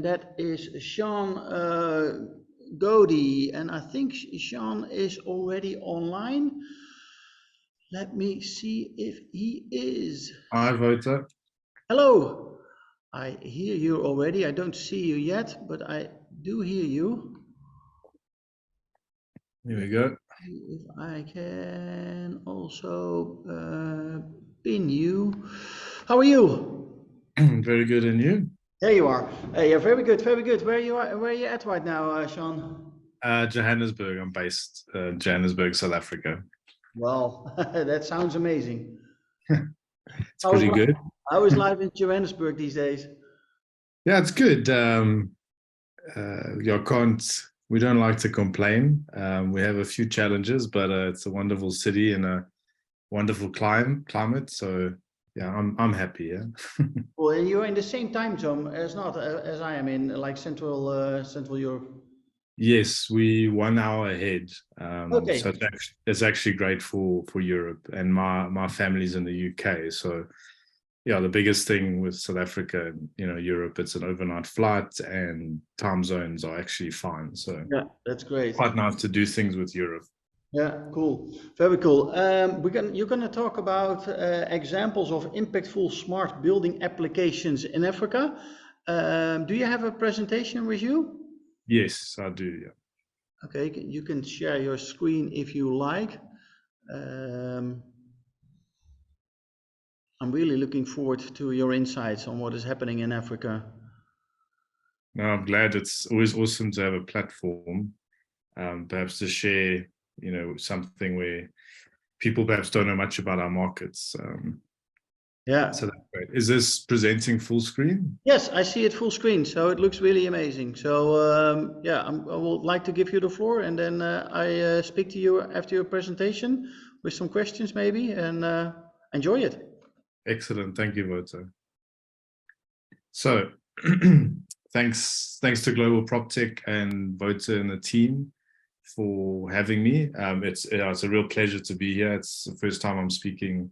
that is Sean Godoy, and I think Sean is already online. Let me see if he is. Hi, Wouter. Hello. I hear you already. I don't see you yet, but I do hear you. Here we go. If I can also pin you. How are you? Very good, and you? There you are. Yeah, very good, very good. Where are you at right now, Sean? Johannesburg. I'm based in Johannesburg, South Africa. Well, that sounds amazing. It's pretty good. How is life in Johannesburg these days? Yeah, it's good. We don't like to complain. We have a few challenges, but it's a wonderful city and a wonderful climate. So yeah, I'm happy. Yeah. Well, and you're in the same time zone as I am in, like Central Europe. Yes, we 1 hour ahead. Okay. So it's actually great for Europe, and my family's in the UK. So yeah, the biggest thing with South Africa, Europe, it's an overnight flight, and time zones are actually fine. So Yeah, that's great. quite nice to do things with Europe. Yeah, cool. Very cool. You're gonna talk about examples of impactful smart building applications in Africa. Do you have a presentation with you? Yes, I do. Yeah. Okay, you can share your screen if you like. I'm really looking forward to your insights on what is happening in Africa. No, I'm glad. It's always awesome to have a platform, perhaps to share, something where people perhaps don't know much about our markets. Yeah. So that's great. Is this presenting full screen? Yes, I see it full screen, so it looks really amazing. So yeah, I would like to give you the floor, and then I speak to you after your presentation with some questions maybe, and enjoy it. Excellent. Thank you, Wouter. So thanks to Global PropTech and Wouter and the team for having me. It's a real pleasure to be here. It's the first time I'm speaking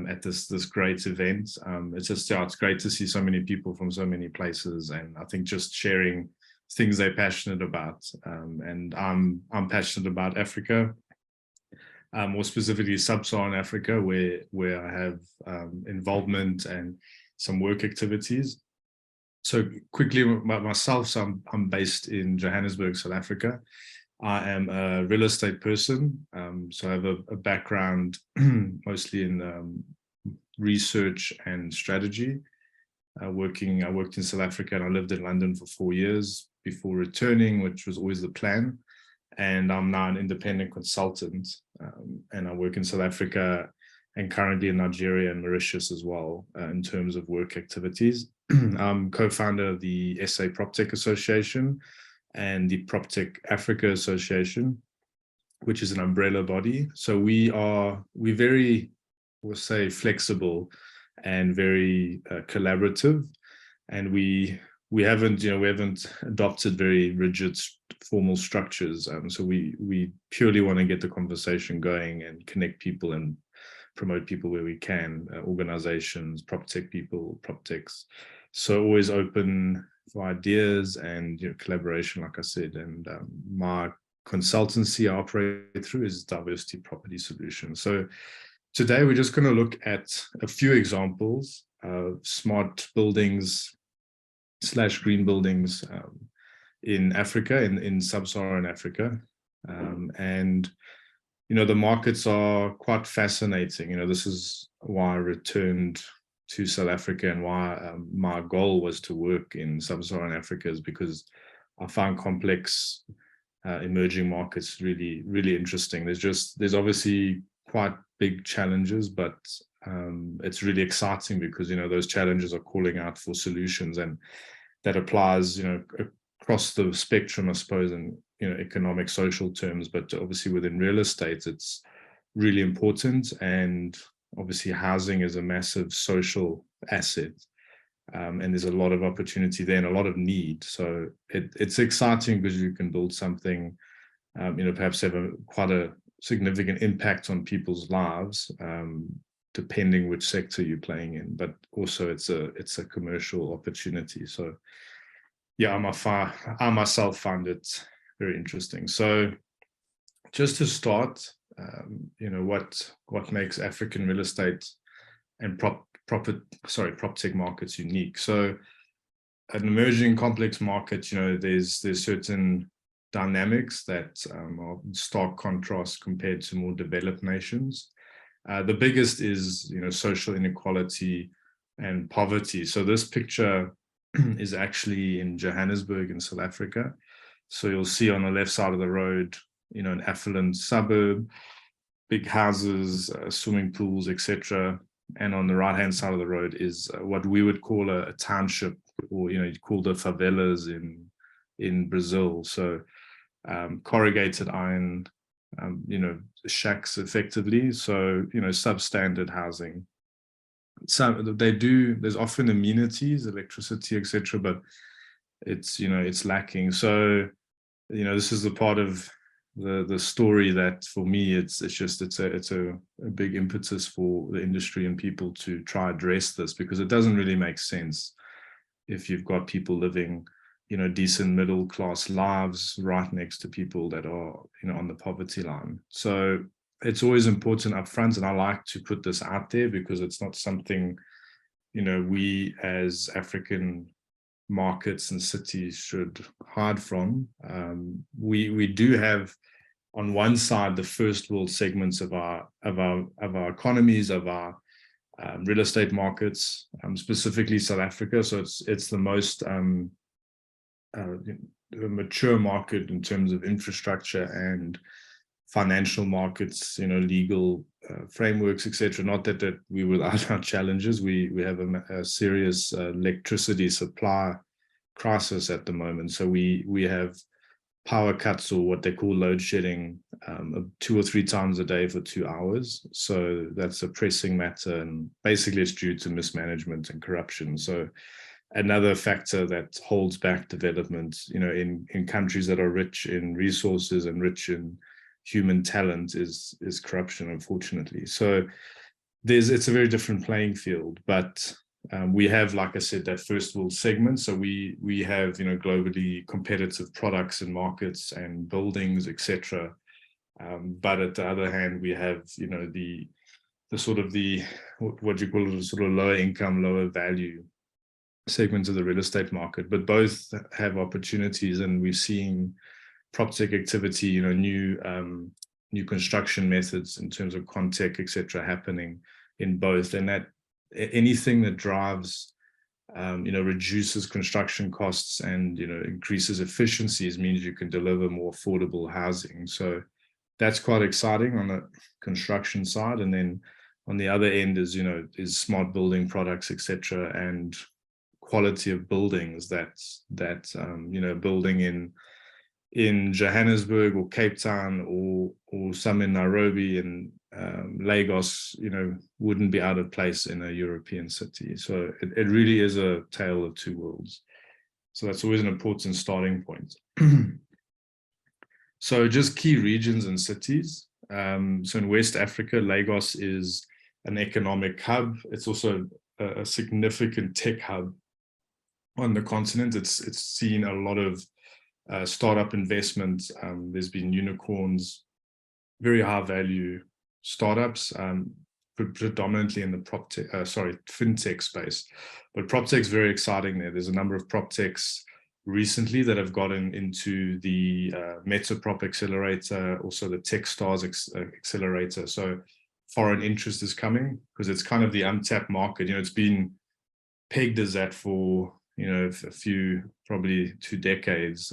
at this great event. It's great to see so many people from so many places, and I think just sharing things they're passionate about. And I'm passionate about Africa, more specifically Sub-Saharan Africa, where I have involvement and some work activities. So quickly about myself, so I'm based in Johannesburg, South Africa. I am a real estate person, so I have a background mostly in research and strategy. I worked in South Africa, and I lived in London for 4 years before returning, which was always the plan. And I'm now an independent consultant, and I work in South Africa and currently in Nigeria and Mauritius as well, in terms of work activities. I'm co-founder of the SA PropTech Association and the PropTech Africa Association, which is an umbrella body. So we're very, we'll say, flexible and very collaborative, and we haven't adopted very rigid formal structures. So we purely want to get the conversation going and connect people and promote people where we can, organizations, PropTech people, PropTechs. So always open for ideas and collaboration, like I said. And my consultancy I operate through is Diversity Property Solutions. So today we're just going to look at a few examples of smart buildings / green buildings in Africa, in Sub-Saharan Africa. And the markets are quite fascinating. This is why I returned to South Africa, and why my goal was to work in Sub-Saharan Africa, is because I found complex emerging markets really, really interesting. There's obviously quite big challenges, but it's really exciting because those challenges are calling out for solutions, and that applies across the spectrum, I suppose, in economic, social terms. But obviously within real estate, it's really important, and obviously housing is a massive social asset, and there's a lot of opportunity there and a lot of need. So it's exciting because you can build something, perhaps have quite a significant impact on people's lives, depending which sector you're playing in. But also it's a commercial opportunity. So yeah, I myself find it very interesting. So just to start, what makes African real estate and PropTech markets unique. So an emerging complex market, there's certain dynamics that are in stark contrast compared to more developed nations. The biggest is, social inequality and poverty. So this picture is actually in Johannesburg in South Africa. So you'll see on the left side of the road, an affluent suburb, big houses, swimming pools, etc. And on the right-hand side of the road is what we would call a township, or you'd call the favelas in Brazil. So corrugated iron, shacks effectively. So substandard housing. So there's often amenities, electricity, etc., but it's lacking. So this is the part of the story that for me it's a big impetus for the industry and people to try address this, because it doesn't really make sense if you've got people living decent middle class lives right next to people that are on the poverty line. So it's always important up front, and I like to put this out there because it's not something we as African markets and cities should hide from. We do have on one side the first world segments of our economies, of our real estate markets, specifically South Africa. So it's the most mature market in terms of infrastructure and financial markets, legal frameworks, etc. Not that we without our challenges. We have a serious electricity supply crisis at the moment. So we have power cuts, or what they call load shedding, 2 or 3 times a day for 2 hours. So that's a pressing matter, and basically it's due to mismanagement and corruption. So another factor that holds back development, in countries that are rich in resources and rich in human talent is corruption, unfortunately. So it's a very different playing field, but we have, like I said, that first world segment. So we have globally competitive products and markets and buildings, etc. But at the other hand, we have the sort of what you call sort of lower income, lower value segments of the real estate market. But both have opportunities, and we've seen PropTech activity, new construction methods in terms of Contech, etc., happening in both. And that anything that drives, reduces construction costs and increases efficiencies means you can deliver more affordable housing. So that's quite exciting on the construction side. And then on the other end is smart building products, etc., and quality of buildings that building in Johannesburg or Cape Town or some in Nairobi and Lagos, wouldn't be out of place in a European city. So it really is a tale of two worlds. So that's always an important starting point. So just key regions and cities. So in West Africa, Lagos is an economic hub. It's also a significant tech hub on the continent. It's seen a lot of startup investment. There's been unicorns, very high value startups, predominantly in the fintech space. But PropTech is very exciting there. There's a number of PropTechs recently that have gotten into the MetaProp accelerator, also the TechStars accelerator. So foreign interest is coming because it's kind of the untapped market. It's been pegged as that for a few, probably 2 decades,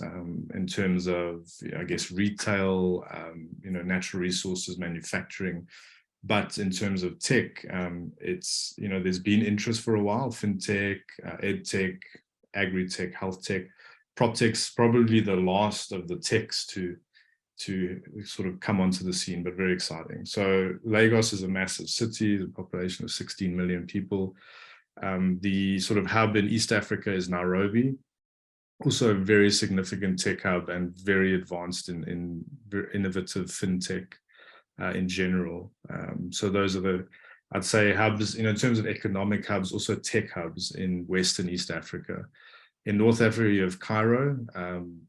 in terms of, I guess, retail, natural resources, manufacturing. But in terms of tech, it's, there's been interest for a while, fintech, edtech, agri-tech, health tech. PropTech's probably the last of the techs to sort of come onto the scene, but very exciting. So Lagos is a massive city, the population of 16 million people. The sort of hub in East Africa is Nairobi, also a very significant tech hub and very advanced in innovative fintech in general. So those are I'd say hubs, in terms of economic hubs, also tech hubs in West and East Africa. In North Africa, you have Cairo,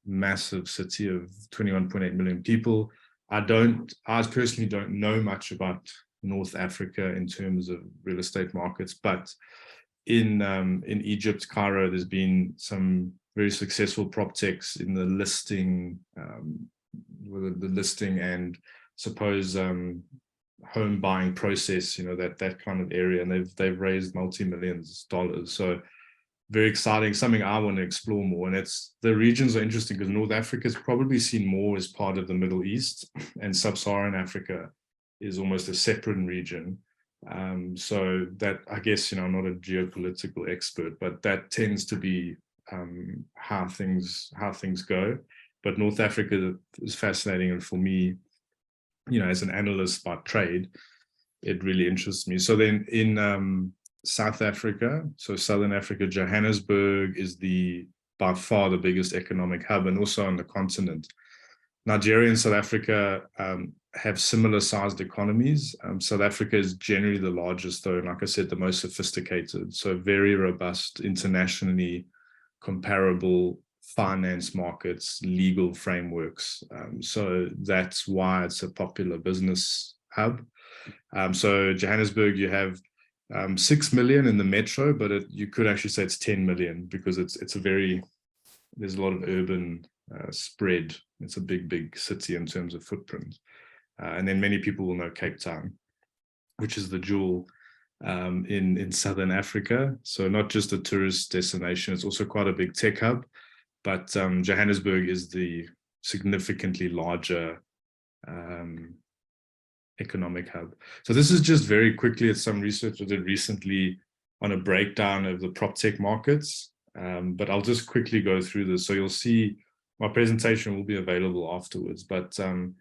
massive city of 21.8 million people. I personally don't know much about North Africa in terms of real estate markets, but in Egypt, Cairo, there's been some very successful PropTechs in the listing, and suppose home buying process, that kind of area, and they've raised multi-millions dollars. So very exciting, something I want to explore more. And the regions are interesting because North Africa is probably seen more as part of the Middle East, and Sub-Saharan Africa is almost a separate region. So that, I guess, I'm not a geopolitical expert, but that tends to be how things go. But North Africa is fascinating, and for me, as an analyst by trade, it really interests me. So then in South Africa, so Southern Africa, Johannesburg is by far the biggest economic hub, and also on the continent. Nigeria and South Africa have similar sized economies. South Africa is generally the largest, though, and like I said, the most sophisticated. So very robust, internationally comparable finance markets, legal frameworks. So that's why it's a popular business hub. So Johannesburg, you have 6 million in the metro, but you could actually say it's 10 million because there's a lot of urban spread. It's a big city in terms of footprint. And then many people will know Cape Town, which is the jewel in Southern Africa. So not just a tourist destination, it's also quite a big tech hub. But Johannesburg is the significantly larger economic hub. So this is just very quickly at some research I did recently on a breakdown of the PropTech markets. But I'll just quickly go through this. So you'll see my presentation will be available afterwards, but I'm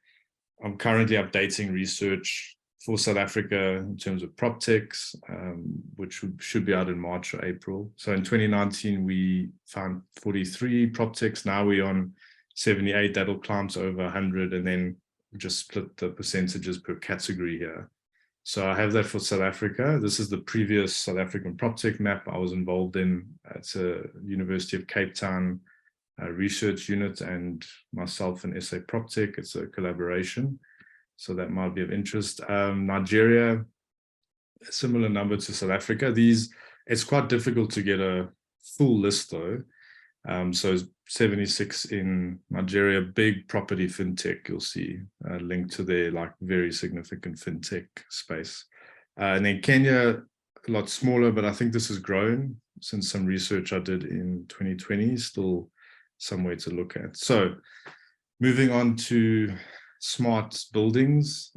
currently updating research for South Africa in terms of PropTechs, which should be out in March or April. So in 2019, we found 43 PropTechs. Now we're on 78. That'll climb to over 100, and then just split the percentages per category here. So I have that for South Africa. This is the previous South African PropTech map I was involved in. It's a University of Cape Town research unit, and myself and SA PropTech. It's a collaboration, so that might be of interest. Nigeria, a similar number to South Africa. It's quite difficult to get a full list though. So 76 in Nigeria, big property fintech, you'll see linked to their very significant fintech space. And then Kenya, a lot smaller, but I think this has grown since some research I did in 2020, still somewhere to look at. So moving on to smart buildings.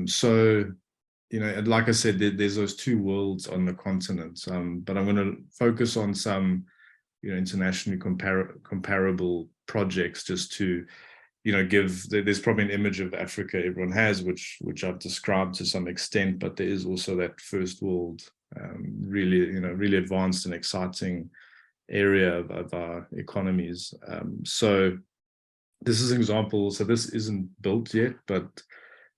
So, like I said, there's those two worlds on the continent, but I'm going to focus on some internationally comparable projects just to, there's probably an image of Africa everyone has, which I've described to some extent, but there is also that first world, really advanced and exciting area of our economies. So this is an example. So this isn't built yet, but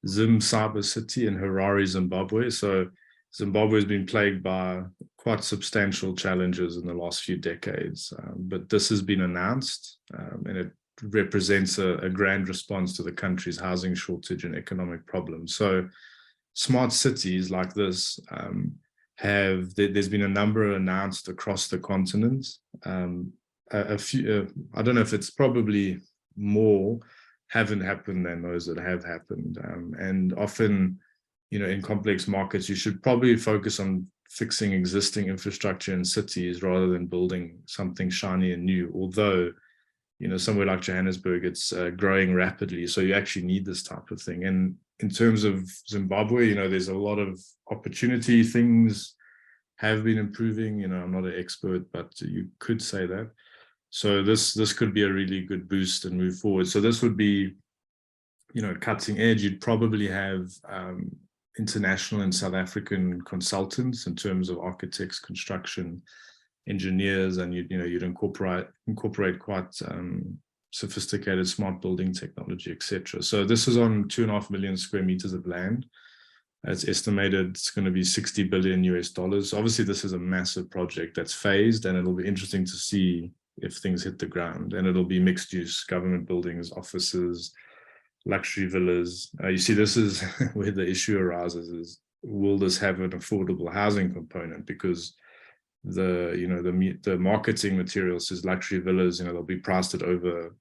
Zim Cyber City in Harare, Zimbabwe. So Zimbabwe has been plagued by quite substantial challenges in the last few decades, but this has been announced, and it represents a grand response to the country's housing shortage and economic problems. So smart cities like this there's been a number announced across the continent. A few, I don't know if it's probably more haven't happened than those that have happened. And often, in complex markets, you should probably focus on fixing existing infrastructure in cities rather than building something shiny and new. Although, somewhere like Johannesburg, it's growing rapidly. So you actually need this type of thing. And in terms of Zimbabwe, there's a lot of opportunity. Things have been improving. I'm not an expert, but you could say that. So this could be a really good boost and move forward. So this would be, cutting edge. You'd probably have international and South African consultants in terms of architects, construction engineers, and you'd incorporate quite sophisticated smart building technology, etc. So this is on 2.5 million square meters of land. It's estimated it's going to be $60 billion US. Obviously, this is a massive project that's phased, and it'll be interesting to see if things hit the ground, and it'll be mixed use, government buildings, offices, luxury villas. You see, this is where the issue arises: is will this have an affordable housing component? Because the marketing material says luxury villas, they'll be priced at over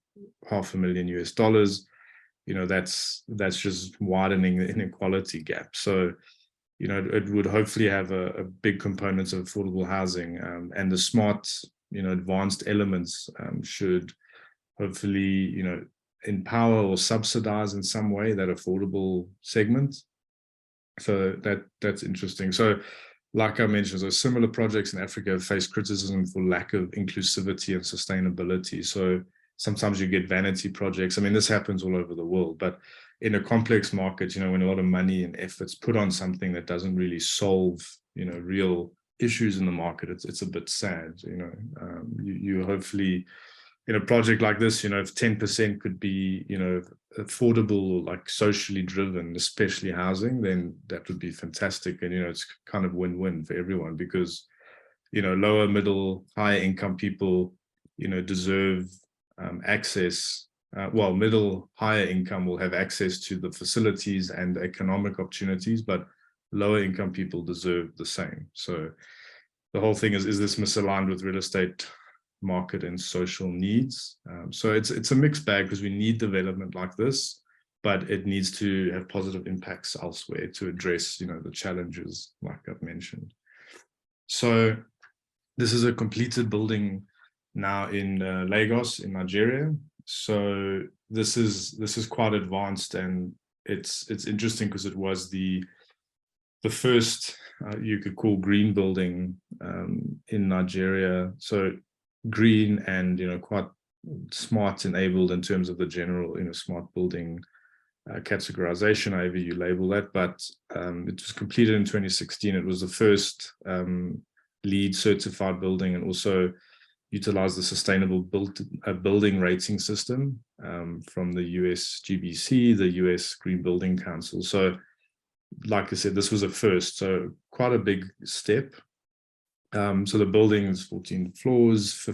$500,000 US. That's just widening the inequality gap. So it would hopefully have a big component of affordable housing, and the smart advanced elements should hopefully empower or subsidize in some way that affordable segment. So that's interesting. So like I mentioned, so similar projects in Africa have faced criticism for lack of inclusivity and sustainability. So sometimes you get vanity projects. I mean, this happens all over the world, but in a complex market, when a lot of money and effort's put on something that doesn't really solve, real issues in the market, it's a bit sad. You hopefully, in a project like this, if 10% could be, affordable, like socially driven, especially housing, then that would be fantastic. And, it's kind of win-win for everyone, because, lower, middle, higher income people, deserve access. Well, middle, higher income will have access to the facilities and economic opportunities, but lower income people deserve the same. So the whole thing is this misaligned with real estate market and social needs? So it's a mixed bag, because we need development like this, but it needs to have positive impacts elsewhere to address, the challenges like I've mentioned. So this is a completed building now in Lagos in Nigeria. So this is quite advanced, and it's interesting because it was the first you could call green building in Nigeria. So green and quite smart enabled in terms of the general smart building categorization, however you label that. But it was completed in 2016. It was the first LEED certified building, and also utilized the sustainable building rating system from the US GBC, the US Green Building Council. So like I said, this was a first, so quite a big step. So the building is 14 floors,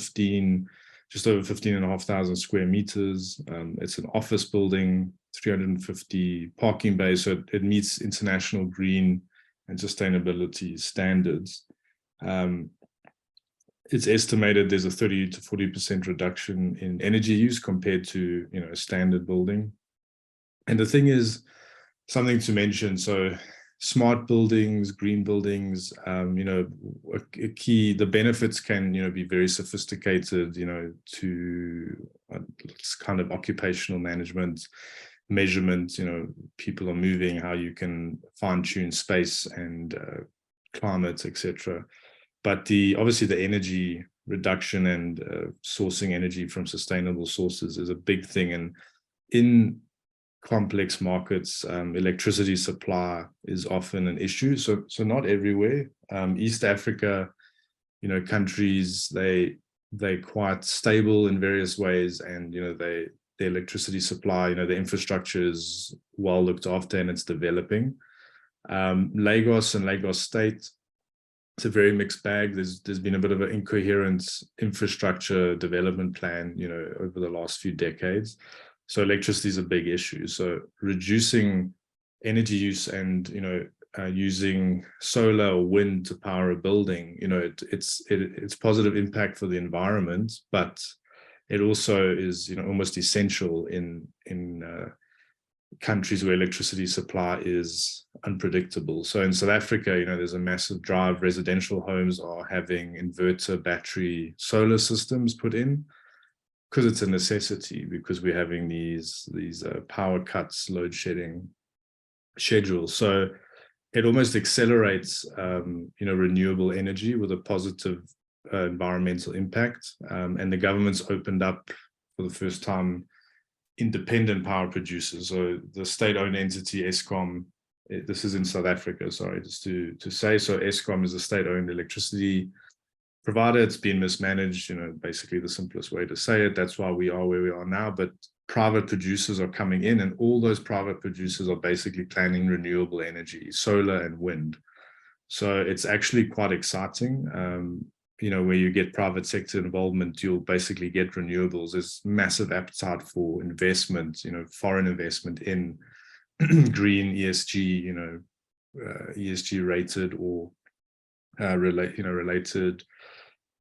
just over 15,500 square meters. It's an office building, 350 parking bays, so it meets international green and sustainability standards. It's estimated there's a 30 to 40% reduction in energy use compared to a standard building. And the thing is, something to mention, so smart buildings, green buildings, a key, the benefits can be very sophisticated, to it's kind of occupational management, measurement, people are moving, how you can fine-tune space and climate, etc. But obviously the energy reduction and sourcing energy from sustainable sources is a big thing. And in complex markets, electricity supply is often an issue. So not everywhere. East Africa, countries, they're quite stable in various ways, and the electricity supply, the infrastructure is well looked after and it's developing. Lagos and Lagos State, it's a very mixed bag. There's been a bit of an incoherent infrastructure development plan, over the last few decades. So electricity is a big issue. So reducing energy use and using solar or wind to power a building, it's positive impact for the environment, but it also is almost essential in countries where electricity supply is unpredictable. So in South Africa, there's a massive drive. Residential homes are having inverter battery solar systems put in, because it's a necessity, because we're having these power cuts, load shedding schedules. So it almost accelerates renewable energy with a positive environmental impact. And the government's opened up for the first time independent power producers. So the state-owned entity Eskom, this is in South Africa, sorry, just to say. So Eskom is a state-owned electricity provider. It's been mismanaged, basically the simplest way to say it. That's why we are where we are now. But private producers are coming in, and all those private producers are basically planning renewable energy, solar and wind. So it's actually quite exciting. where you get private sector involvement, you'll basically get renewables. There's massive appetite for investment, foreign investment in green ESG, ESG rated or related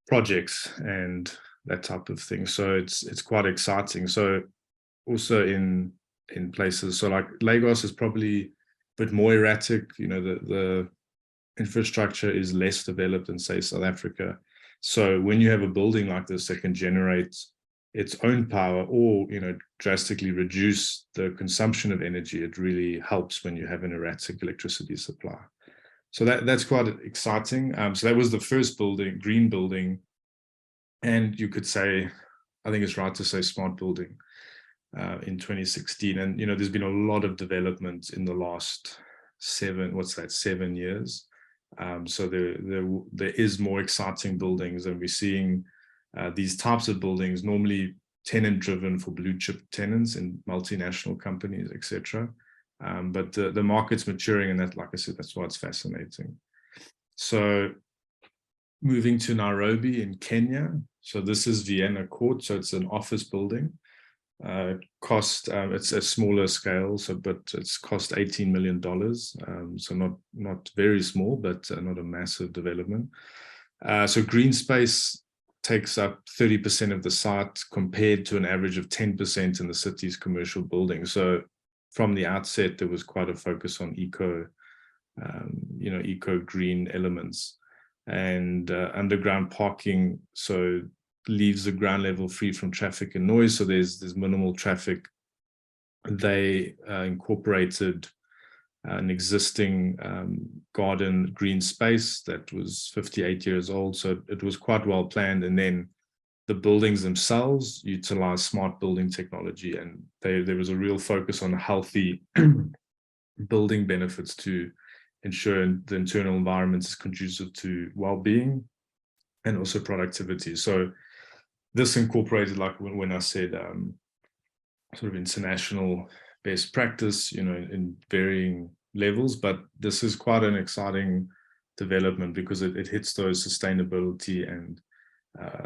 projects and that type of thing. So it's quite exciting. So also in places, so like Lagos is probably a bit more erratic. The infrastructure is less developed than, say, South Africa. So when you have a building like this that can generate its own power or drastically reduce the consumption of energy, it really helps when you have an erratic electricity supply. So that's quite exciting. So that was the first building, green building, and you could say, I think it's right to say smart building in 2016. And there's been a lot of development in the last 7 years. So there is more exciting buildings, and we're seeing these types of buildings, normally tenant driven for blue chip tenants and multinational companies, etc. But the market's maturing, and that, like I said, that's why it's fascinating. So moving to Nairobi in Kenya. So this is Vienna Court. So it's an office building. It's a smaller scale, but it's cost $18 million. So not very small, but not a massive development. So green space takes up 30% of the site compared to an average of 10% in the city's commercial buildings. So from the outset, there was quite a focus on eco green elements, and underground parking. So leaves the ground level free from traffic and noise, so there's minimal traffic. They incorporated an existing garden green space that was 58 years old, so it was quite well planned. And then the buildings themselves utilize smart building technology, and there was a real focus on healthy building benefits to ensure the internal environment is conducive to well-being and also productivity. So this incorporated, like when I said, sort of international best practice, in varying levels, but this is quite an exciting development because it hits those sustainability and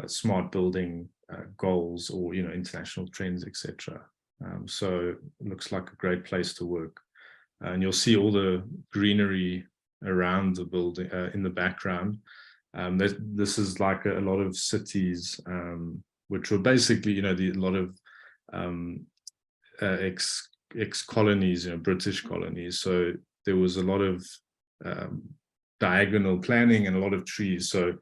smart building goals, or, international trends, etc. So it looks like a great place to work. And you'll see all the greenery around the building in the background. This is like a lot of cities, which were basically, a lot of ex-colonies, British colonies. So there was a lot of diagonal planning and a lot of trees. So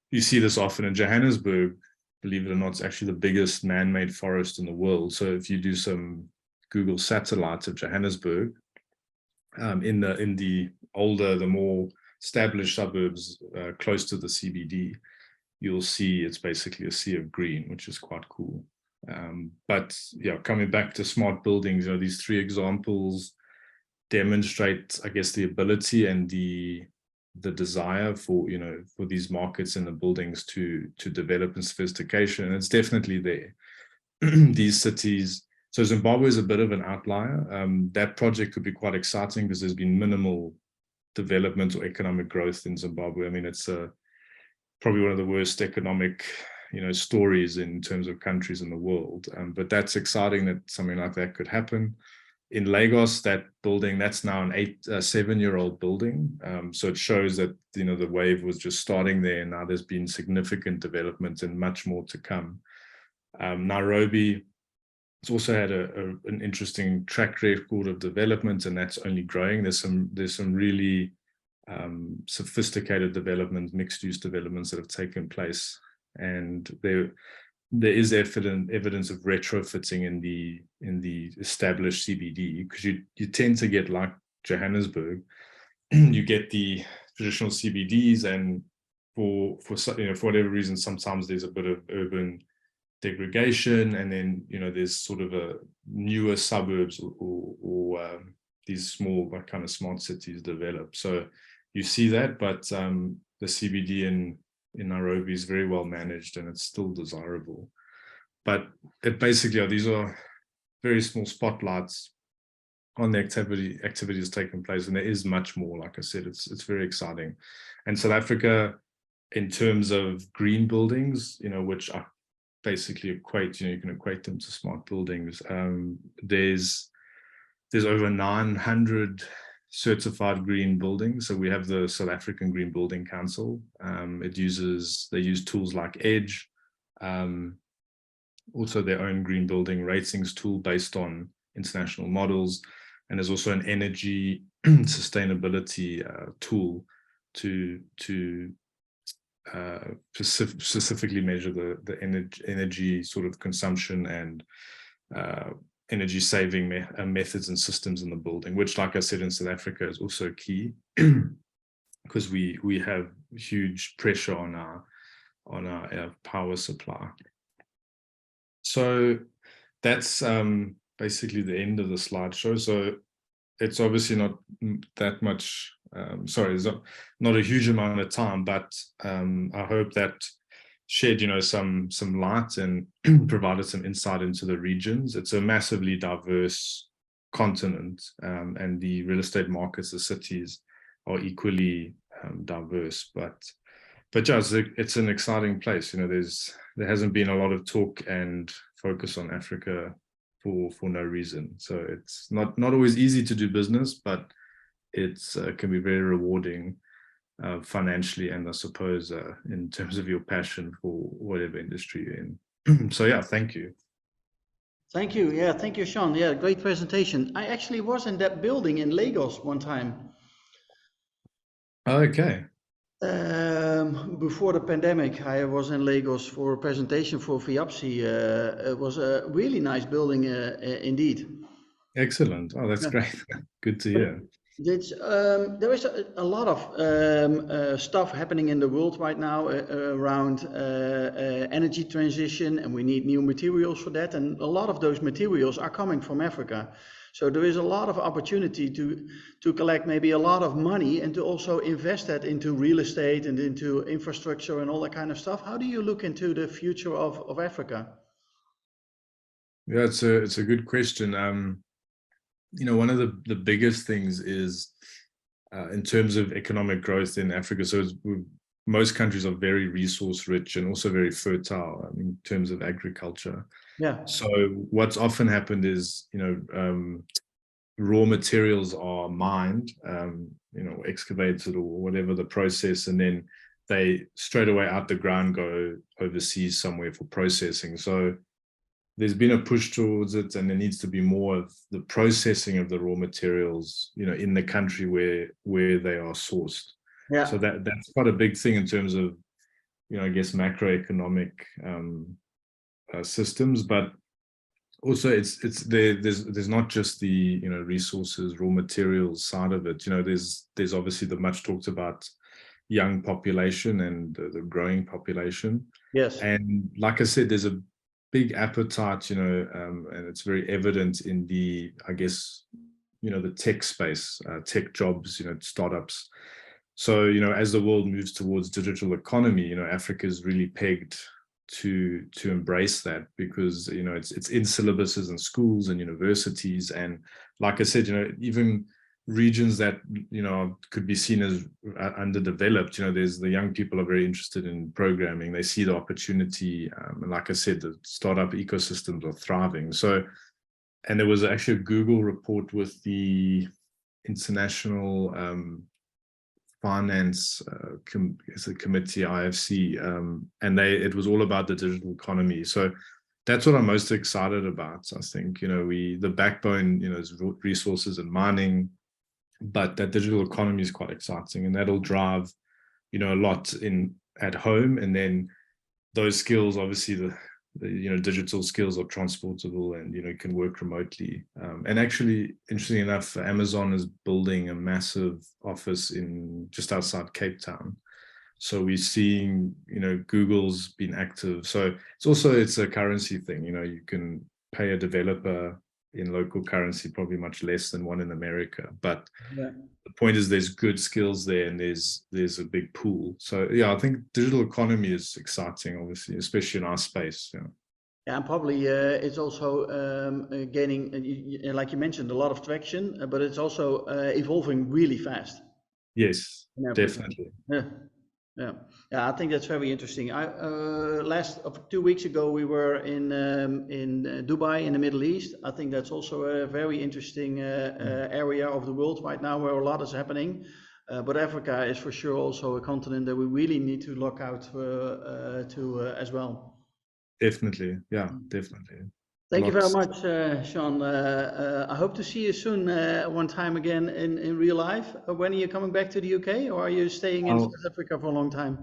you see this often in Johannesburg. Believe it or not, it's actually the biggest man-made forest in the world. So if you do some Google satellites of Johannesburg, in the older, the more established suburbs close to the CBD, you'll see it's basically a sea of green, which is quite cool. But yeah, coming back to smart buildings, these three examples demonstrate, I guess, the ability and the desire for for these markets and the buildings to develop in sophistication, and it's definitely there. These cities. So Zimbabwe is a bit of an outlier. That project could be quite exciting because there's been minimal development or economic growth in Zimbabwe. I mean, it's probably one of the worst economic, stories in terms of countries in the world. But that's exciting that something like that could happen. In Lagos, that building, that's now an 7-year-old building. So it shows that, the wave was just starting there, and now there's been significant development and much more to come. Nairobi, it's also had an interesting track record of development, and that's only growing. There's some really sophisticated development, mixed-use developments that have taken place, and there is evidence of retrofitting in the established CBD, because you tend to get, like Johannesburg, you get the traditional CBDs, and for whatever reason, sometimes there's a bit of urban degradation, and then there's sort of a newer suburbs or these small kind of smart cities develop. So you see that, but the CBD in Nairobi is very well managed, and it's still desirable. But it basically these are very small spotlights on the activities taking place, and there is much more. Like I said, it's very exciting. And South Africa, in terms of green buildings, which are basically equate, you can equate them to smart buildings. There's over 900 certified green buildings. So we have the South African Green Building Council. They use tools like Edge, also their own green building ratings tool based on international models. And there's also an energy sustainability tool to specifically measure the energy sort of consumption and energy saving methods and systems in the building, which, like I said, in South Africa is also key because we have huge pressure on our power supply. So that's basically the end of the slideshow. So it's obviously not that much, it's not a huge amount of time, but I hope that shed, some light and provided some insight into the regions. It's a massively diverse continent, and the real estate markets, the cities are equally diverse, but yeah, it's an exciting place. There hasn't been a lot of talk and focus on Africa for no reason. So it's not always easy to do business, but it's can be very rewarding financially, and I suppose in terms of your passion for whatever industry you're in. So yeah, thank you. Thank you. Yeah, thank you, Sean. Yeah, great presentation. I actually was in that building in Lagos one time. Okay. Before the pandemic, I was in Lagos for a presentation for Viapsi. It was a really nice building indeed. Excellent. Oh, that's great. Good to hear. There is a lot of stuff happening in the world right now around energy transition, and we need new materials for that. And a lot of those materials are coming from Africa. So there is a lot of opportunity to collect maybe a lot of money and to also invest that into real estate and into infrastructure and all that kind of stuff. How do you look into the future of Africa? Yeah, it's a good question. One of the biggest things is in terms of economic growth in Africa. So most countries are very resource rich and also very fertile in terms of agriculture. Yeah. So what's often happened is, raw materials are mined, excavated or whatever the process, and then they straight away out the ground go overseas somewhere for processing. So there's been a push towards it, and there needs to be more of the processing of the raw materials, in the country where they are sourced. Yeah. So that's quite a big thing in terms of, I guess, macroeconomic systems, but also there's not just the resources, raw materials side of it. There's obviously the much talked about young population and the growing population. Yes. And like I said, there's a big appetite, and it's very evident in the, I guess, the tech space, tech jobs, startups. So, as the world moves towards digital economy, Africa is really pegged to embrace that, because it's in syllabuses and schools and universities, and like I said, even regions that could be seen as underdeveloped, there's the young people are very interested in programming. They see the opportunity, and like I said, the startup ecosystems are thriving. So, and there was actually a Google report with the International Finance Committee, IFC, and it was all about the digital economy. So that's what I'm most excited about. I think the backbone is resources and mining, but that digital economy is quite exciting, and that'll drive a lot at home, and then those skills, obviously the digital skills are transportable, and can work remotely. And actually, interestingly enough, Amazon is building a massive office just outside Cape Town. So we're seeing Google's been active. So it's a currency thing. You can pay a developer in local currency, probably much less than one in America. But yeah, the point is there's good skills there, and there's a big pool. So yeah, I think digital economy is exciting, obviously, especially in our space. Yeah, and probably it's also gaining, like you mentioned, a lot of traction, but it's also evolving really fast. Yes, in Africa. definitely. Yeah. Yeah, yeah, I think that's very interesting. Last of 2 weeks ago we were in Dubai in the Middle East. I think that's also a very interesting area of the world right now where a lot is happening. But Africa is for sure also a continent that we really need to look out to as well. Definitely. Yeah, definitely. Thank you very Lots. much, Sean. I hope to see you soon, one time again in real life. When are you coming back to the UK, or are you staying in I'll, South Africa for a long time?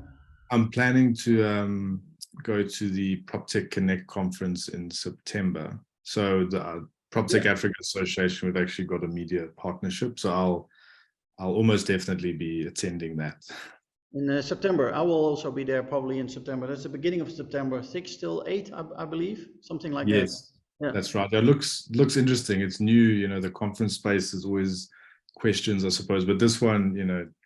I'm planning to go to the PropTech Connect conference in September. So the PropTech Yeah, Africa Association, we've actually got a media partnership. So I'll almost definitely be attending that. in September. I will also be there probably in September. That's the beginning of September, 6 till 8, I believe, something like that. Yes, Yeah. that's right. That looks interesting. It's new, the conference space is always questions, I suppose, but this one,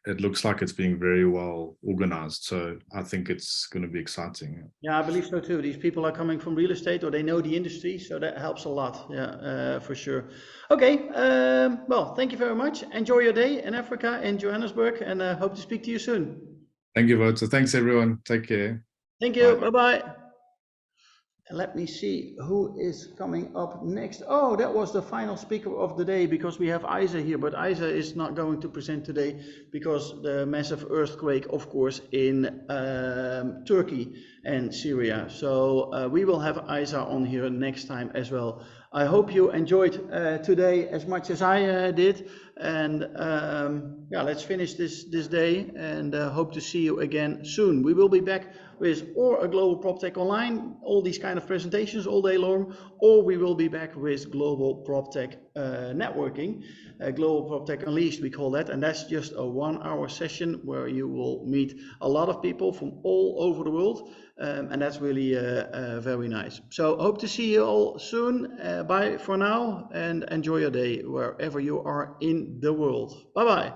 it looks like it's being very well organized. So I think it's going to be exciting. Yeah, I believe so too. These people are coming from real estate or they know the industry, so that helps a lot. Yeah, for sure. Okay, well, thank you very much. Enjoy your day in Africa, in Johannesburg, and hope to speak to you soon. Thank you, Wouter. Thanks, everyone. Take care. Thank you. Bye. Bye-bye. Let me see who is coming up next. Oh, that was the final speaker of the day because we have Isa here, but Isa is not going to present today because the massive earthquake, of course, in Turkey and Syria. So we will have Isa on here next time as well. I hope you enjoyed today as much as I did. And yeah, let's finish this day and hope to see you again soon. We will be back with or a Global PropTech Online, all these kind of presentations all day long, or we will be back with Global PropTech Networking, Global PropTech Unleashed, we call that, and that's just a 1-hour session where you will meet a lot of people from all over the world, and that's really very nice. So hope to see you all soon. Bye for now, and enjoy your day wherever you are in the world. Bye bye.